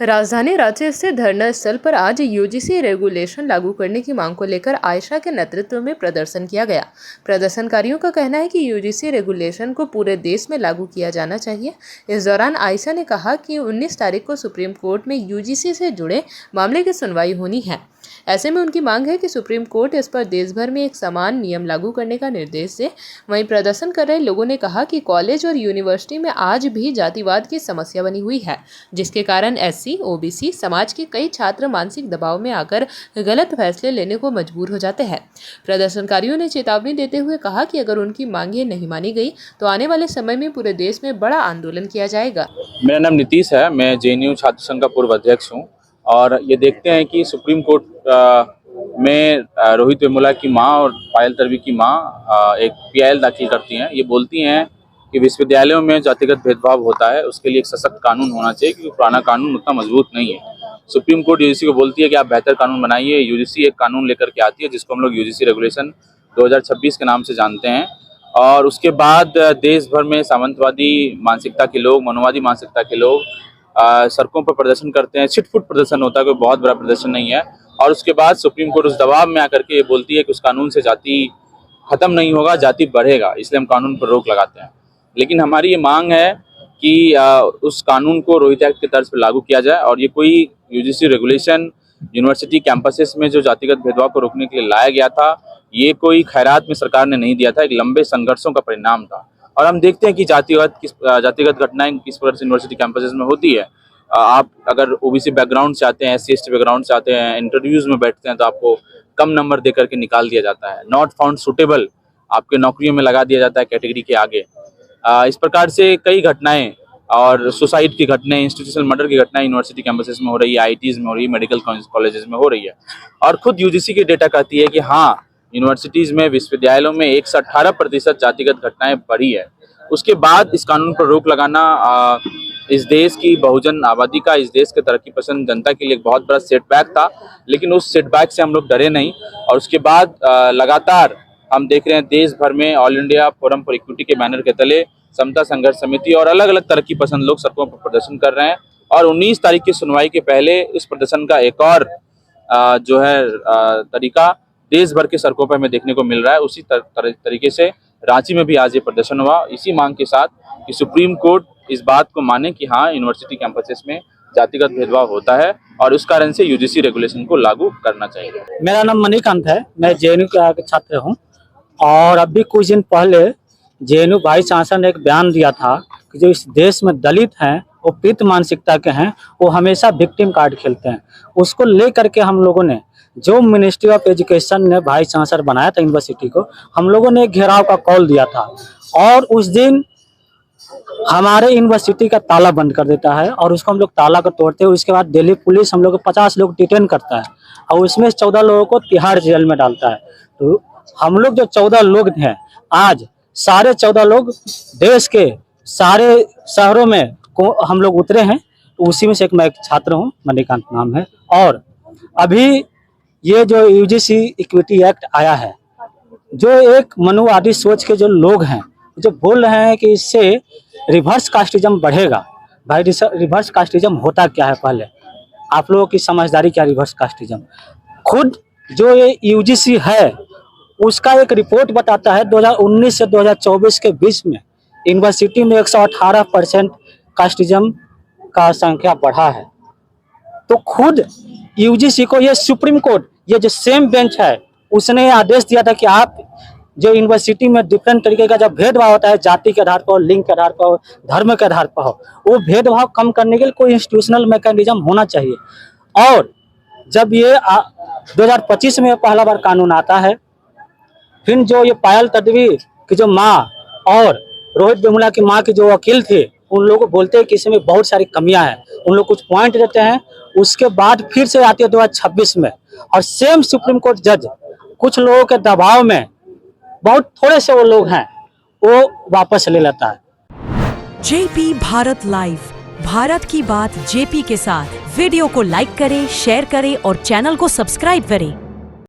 राजधानी रांची स्थित धरना स्थल पर आज यूजीसी रेगुलेशन लागू करने की मांग को लेकर आयशा के नेतृत्व में प्रदर्शन किया गया। प्रदर्शनकारियों का कहना है कि यूजीसी रेगुलेशन को पूरे देश में लागू किया जाना चाहिए। इस दौरान आयशा ने कहा कि 19 तारीख को सुप्रीम कोर्ट में यूजीसी से जुड़े मामले की सुनवाई होनी है। ऐसे में उनकी मांग है कि सुप्रीम कोर्ट इस पर देश भर में एक समान नियम लागू करने का निर्देश दे। वहीं प्रदर्शन कर रहे लोगों ने कहा कि कॉलेज और यूनिवर्सिटी में आज भी जातिवाद की समस्या बनी हुई है, जिसके कारण एससी, ओबीसी समाज के कई छात्र मानसिक दबाव में आकर गलत फैसले लेने को मजबूर हो जाते हैं। प्रदर्शनकारियों ने चेतावनी देते हुए कहा कि अगर उनकी मांगें नहीं मानी गई तो आने वाले समय में पूरे देश में बड़ा आंदोलन किया जाएगा। मेरा नाम नीतीश है, मैं जेएनयू छात्र संघ का पूर्व अध्यक्ष हूँ। और ये देखते हैं कि सुप्रीम कोर्ट में रोहित वेमुला की मां और पायल तडवी की मां एक पीआईएल दाखिल करती हैं। ये बोलती हैं कि विश्वविद्यालयों में जातिगत भेदभाव होता है, उसके लिए एक सशक्त कानून होना चाहिए क्योंकि पुराना कानून उतना मजबूत नहीं है। सुप्रीम कोर्ट यूजीसी को बोलती है कि आप बेहतर कानून बनाइए। यूजीसी एक कानून लेकर के आती है जिसको हम लोग यूजीसी रेगुलेशन 2026 के नाम से जानते हैं। और उसके बाद देश भर में सामंतवादी मानसिकता के लोग, मनोवादी मानसिकता के लोग सड़कों पर प्रदर्शन करते हैं। छिटफुट प्रदर्शन होता है, कोई बहुत बड़ा प्रदर्शन नहीं है। और उसके बाद सुप्रीम कोर्ट उस दबाव में आकर के ये बोलती है कि उस कानून से जाति खत्म नहीं होगा, जाति बढ़ेगा, इसलिए हम कानून पर रोक लगाते हैं। लेकिन हमारी ये मांग है कि उस कानून को रोहित एक्ट के तर्ज पर लागू किया जाए। और ये कोई यूजीसी रेगुलेशन यूनिवर्सिटी कैंपसेस में जो जातिगत भेदभाव को रोकने के लिए लाया गया था, ये कोई खैरात में सरकार ने नहीं दिया था, एक लंबे संघर्षों का परिणाम था। और हम देखते हैं कि जातिगत घटनाएं किस प्रकार से यूनिवर्सिटी कैंपसेस में होती है। आप अगर ओबीसी बैकग्राउंड से आते हैं, एससी एसटी बैकग्राउंड से आते हैं, इंटरव्यूज में बैठते हैं तो आपको कम नंबर दे करके निकाल दिया जाता है। नॉट फाउंड सुटेबल आपके नौकरियों में लगा दिया जाता है कैटेगरी के आगे। इस प्रकार से कई घटनाएं और सुसाइड की घटनाएं, इंस्टीट्यूशनल मर्डर की घटनाएं यूनिवर्सिटी कैंपसेस में हो रही है, आईटीज में हो रही है, मेडिकल कॉलेजेस में हो रही है। और खुद यूजीसी की डेटा कहती है कि हाँ, यूनिवर्सिटीज में, विश्वविद्यालयों में 118% जातिगत घटनाएं बढ़ी है। उसके बाद इस कानून पर रोक लगाना इस देश की बहुजन आबादी का, इस देश के तरक्की पसंद जनता के लिए एक बहुत बड़ा सेटबैक था। लेकिन उस सेटबैक से हम लोग डरे नहीं। और उसके बाद लगातार हम देख रहे हैं देश भर में all India forum for equity के बैनर के तले समता संघर्ष समिति और अलग अलग तरक्की पसंद लोग सड़कों पर प्रदर्शन कर रहे हैं। और 19 तारीख की सुनवाई के पहले इस प्रदर्शन का एक और जो है तरीका देश भर के सड़कों पर हमें देखने को मिल रहा है। उसी तरीके से रांची में भी आज ये प्रदर्शन हुआ, इसी मांग के साथ कि सुप्रीम कोर्ट इस बात को माने कि हाँ, यूनिवर्सिटी कैंपसेस में जातिगत भेदभाव होता है और उस कारण से यूजीसी रेगुलेशन को लागू करना चाहिए। मेरा नाम मणिकांत है, मैं जेएनयू का छात्र हूँ। और अभी कुछ दिन पहले जेएनयू वाइस चांसलर ने एक बयान दिया था कि जो इस देश में दलित हैं, वो पीड़ित मानसिकता के हैं, वो हमेशा विक्टिम कार्ड खेलते हैं। उसको लेकर के हम लोगों ने, जो मिनिस्ट्री ऑफ एजुकेशन ने वाइस चांसलर बनाया था यूनिवर्सिटी को, हम लोगों ने घेराव का कॉल दिया था। और उस दिन हमारे यूनिवर्सिटी का ताला बंद कर देता है और उसको हम लोग ताला को तोड़ते हैं। उसके बाद दिल्ली पुलिस हम लोग को 50 लोग डिटेन करता है और उसमें 14 लोगों को तिहाड़ जेल में डालता है। तो हम लोग जो 14 लोग हैं, आज सारे 14 लोग देश के सारे शहरों में हम लोग उतरे हैं। तो उसी में से एक मैं एक छात्र हूँ, मणिकांत नाम है। और अभी ये जो यूजीसी इक्विटी एक्ट आया है, जो एक मनुवादी सोच के जो लोग हैं, जो बोल रहे हैं कि इससे रिवर्स कास्टिज्म बढ़ेगा। भाई, रिवर्स कास्टिज्म होता क्या है? पहले आप लोगों की समझदारी क्या? रिवर्स कास्टिज्म खुद जो ये यूजीसी है उसका एक रिपोर्ट बताता है 2019 से 2024 के बीच में यूनिवर्सिटी में 118% कास्टिज्म का संख्या बढ़ा है। तो खुद यूजीसी को ये सुप्रीम कोर्ट, ये जो सेम बेंच है, उसने आदेश दिया था कि आप जो यूनिवर्सिटी में डिफरेंट तरीके का जब भेदभाव होता है, जाति के आधार पर, लिंग के आधार पर, धर्म के आधार पर हो, वो भेदभाव कम करने के लिए कोई इंस्टीट्यूशनल मैकेनिज्म होना चाहिए। और जब ये 2025 में पहला बार कानून आता है, फिर जो ये पायल तडवी की जो माँ और रोहित वेमुला की माँ की जो वकील थे, उन लोगों को बोलते हैं कि इसमें बहुत सारी कमियां हैं, उन लोग कुछ पॉइंट देते हैं। उसके बाद फिर से आती है 2026 में और सेम सुप्रीम कोर्ट जज कुछ लोगों के दबाव में, बहुत थोड़े से वो लोग हैं, वो वापस ले लेता है। जेपी भारत लाइव, भारत की बात जेपी के साथ। वीडियो को लाइक करें, शेयर करें और चैनल को सब्सक्राइब करें।